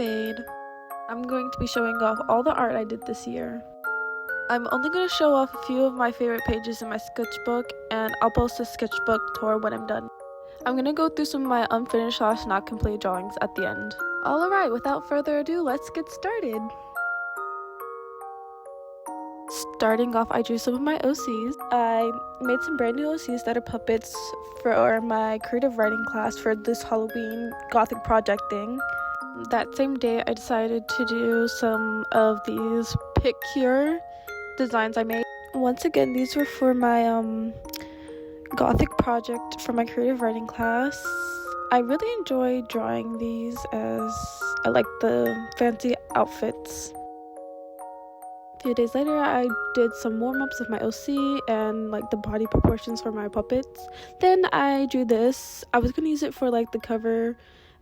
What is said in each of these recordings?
Fade. I'm going to be showing off all the art I did this year. I'm only going to show off a few of my favorite pages in my sketchbook, and I'll post a sketchbook tour when I'm done. I'm going to go through some of my unfinished / not complete drawings at the end. Alright, without further ado, let's get started. Starting off, I drew some of my OCs. I made some brand new OCs that are puppets for my creative writing class for this Halloween gothic project thing. That same day, I decided to do some of these picture designs I made. Once again, these were for my gothic project for my creative writing class. I really enjoy drawing these as I like the fancy outfits. A few days later, I did some warm-ups of my OC and like the body proportions for my puppets. Then I drew this. I was going to use it for like the cover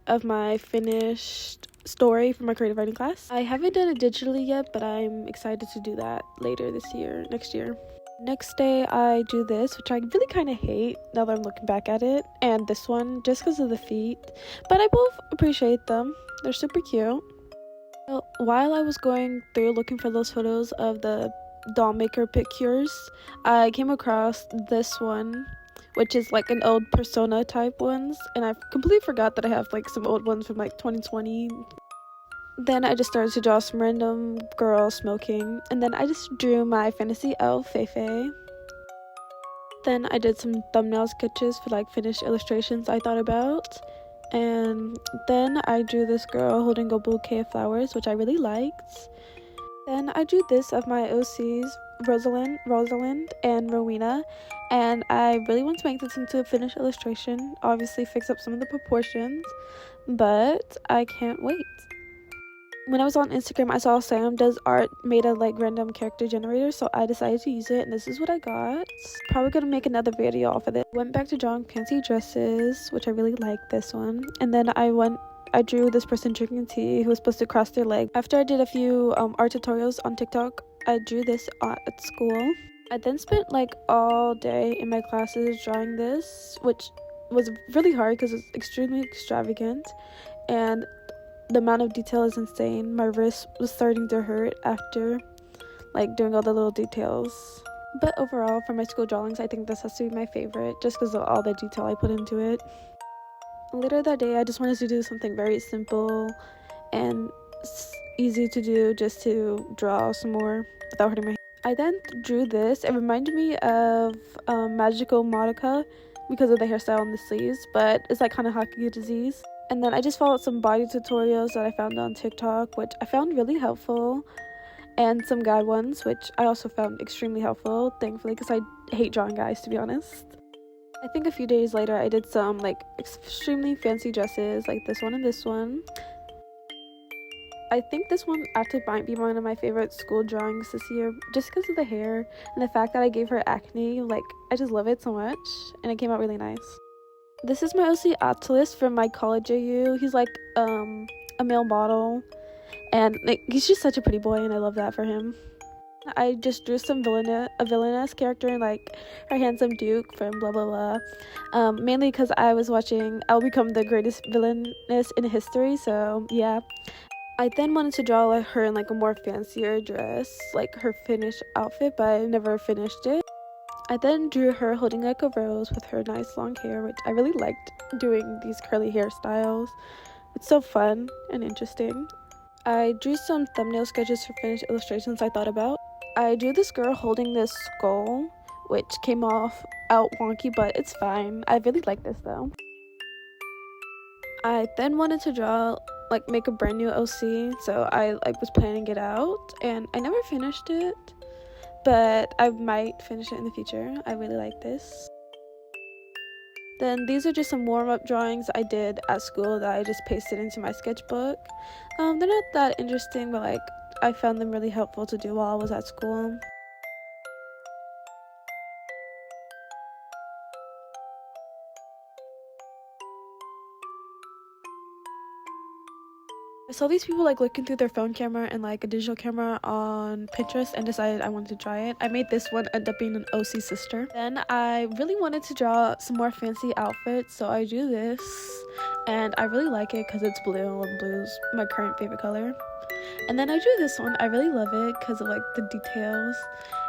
of my finished story for my creative writing class. I haven't done it digitally yet, but I'm excited to do that later next year. Next day, I do this, which I really kind of hate now that I'm looking back at it, and this one just because of the feet, but I both appreciate them. They're super cute. So, while I was going through looking for those photos of the doll maker pictures, I came across this one, which is like an old Persona type ones, and I completely forgot that I have like some old ones from like 2020. Then I just started to draw some random girl smoking, and then I just drew my fantasy elf Feifei. Then I did some thumbnail sketches for like finished illustrations I thought about, and then I drew this girl holding a bouquet of flowers, which I really liked. Then I drew this of my OCs, Rosalind and Rowena, and I really want to make this into a finished illustration, obviously fix up some of the proportions, but I can't wait. When I was on Instagram, I saw Sam does art made of like random character generators, so I decided to use it, and this is what I got. Probably gonna make another video off of it. Went back to drawing fancy dresses, which I really like this one, and then I drew this person drinking tea who was supposed to cross their leg. After I did a few art tutorials on TikTok, I drew this at school. I then spent like all day in my classes drawing this, which was really hard because it's extremely extravagant, and the amount of detail is insane. My wrist was starting to hurt after like doing all the little details. But overall, for my school drawings, I think this has to be my favorite just because of all the detail I put into it. Later that day, I just wanted to do something very simple and easy to do, just to draw some more without hurting my hand. I then drew this. It reminded me of Magical Madoka because of the hairstyle on the sleeves, but it's like kind of hockey disease. And then I just followed some body tutorials that I found on TikTok, which I found really helpful, and some guy ones, which I also found extremely helpful, thankfully, because I hate drawing guys, to be honest. I think a few days later, I did some like extremely fancy dresses, like this one and this one. I think this one actually might be one of my favorite school drawings this year, just because of the hair and the fact that I gave her acne. Like, I just love it so much, and it came out really nice. This is my OC Atlas from my college AU. He's like a male model, and like he's just such a pretty boy, and I love that for him. I just drew a villainess character, and like her handsome duke from blah blah blah. Mainly because I was watching I'll Become the Greatest Villainess in History, so yeah. I then wanted to draw like her in like a more fancier dress, like her finished outfit, but I never finished it. I then drew her holding like a rose with her nice long hair, which I really liked doing these curly hairstyles. It's so fun and interesting. I drew some thumbnail sketches for finished illustrations I thought about. I drew this girl holding this skull, which came out wonky, but it's fine. I really like this though. I then wanted to make a brand new OC, so I was planning it out, and I never finished it. But I might finish it in the future. I really like this. Then these are just some warm-up drawings I did at school that I just pasted into my sketchbook. They're not that interesting, but like I found them really helpful to do while I was at school. I saw these people like looking through their phone camera and like a digital camera on Pinterest and decided I wanted to try it. I made this one end up being an OC sister. Then I really wanted to draw some more fancy outfits, so I drew this and I really like it because it's blue and blue is my current favorite color. And then I drew this one. I really love it because of like the details,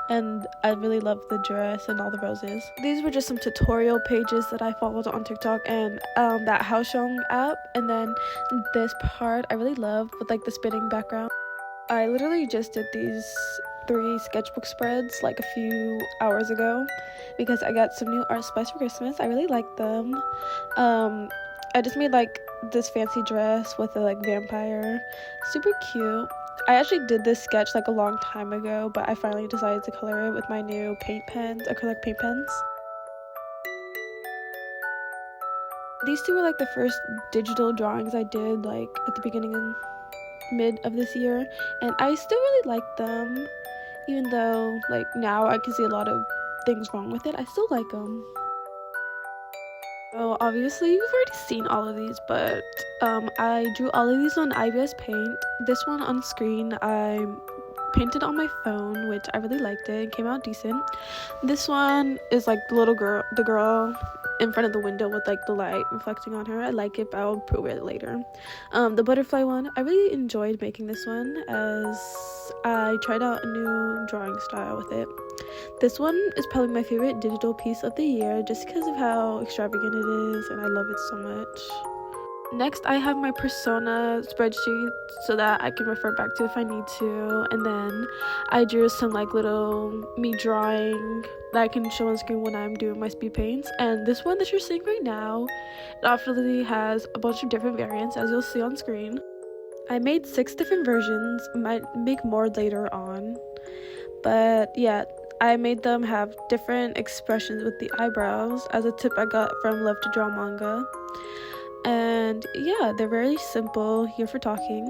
and I really love the dress and all the roses. These were just some tutorial pages that I followed on TikTok and that Haosheng app. And then this part I really loved with like the spinning background. I literally just did these 3 sketchbook spreads like a few hours ago because I got some new art supplies for Christmas. I really like them. I just made like this fancy dress with a like vampire, super cute. I actually did this sketch like a long time ago, but I finally decided to color it with my new paint pens, acrylic paint pens. These 2 were like the first digital drawings I did like at the beginning and mid of this year, and I still really like them, even though like now I can see a lot of things wrong with it. I still like them. So obviously you've already seen all of these, but I drew all of these on IBS Paint. This one on screen I painted on my phone, which I really liked it. It came out decent. This one is like the girl in front of the window with like the light reflecting on her. I like it, but I'll prove it later. The butterfly one, I really enjoyed making this one as I tried out a new drawing style with it. This one is probably my favorite digital piece of the year just because of how extravagant it is, and I love it so much. Next, I have my persona spreadsheet so that I can refer back to if I need to, and then I drew some like little me drawing that I can show on screen when I'm doing my speed paints. And this one that you're seeing right now, it obviously has a bunch of different variants, as you'll see on screen. I made 6 different versions, might make more later on, but yeah, I made them have different expressions with the eyebrows as a tip I got from Love to Draw Manga. And yeah, they're very simple, here for talking.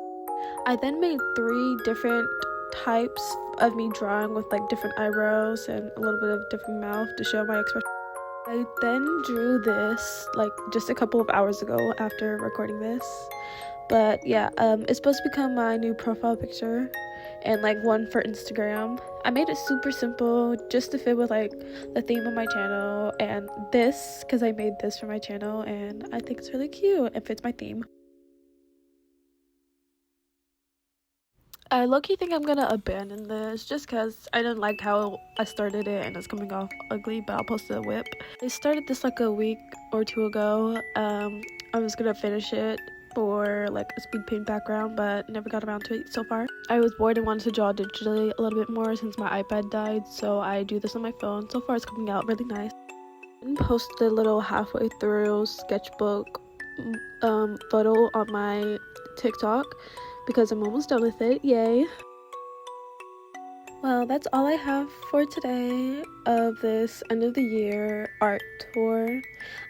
I then made 3 different types of me drawing with like different eyebrows and a little bit of different mouth to show my expression. I then drew this like just a couple of hours ago after recording this. But yeah, it's supposed to become my new profile picture and like one for Instagram. I made it super simple just to fit with like the theme of my channel and this, because I made this for my channel and I think it's really cute. It fits my theme. I low-key think I'm gonna abandon this just because I didn't like how I started it and it's coming off ugly, but I'll post a whip. I started this like a week or 2 ago. I was gonna finish it for like a speed paint background, but never got around to it so far. I was bored and wanted to draw digitally a little bit more since my iPad died, so I do this on my phone. So far it's coming out really nice. And posted a little halfway through sketchbook photo on my TikTok because I'm almost done with it. Yay. Well, that's all I have for today of this end of the year art tour.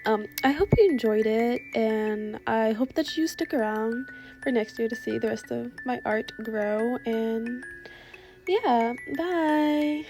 I hope you enjoyed it, and I hope that you stick around for next year to see the rest of my art grow. And yeah, bye.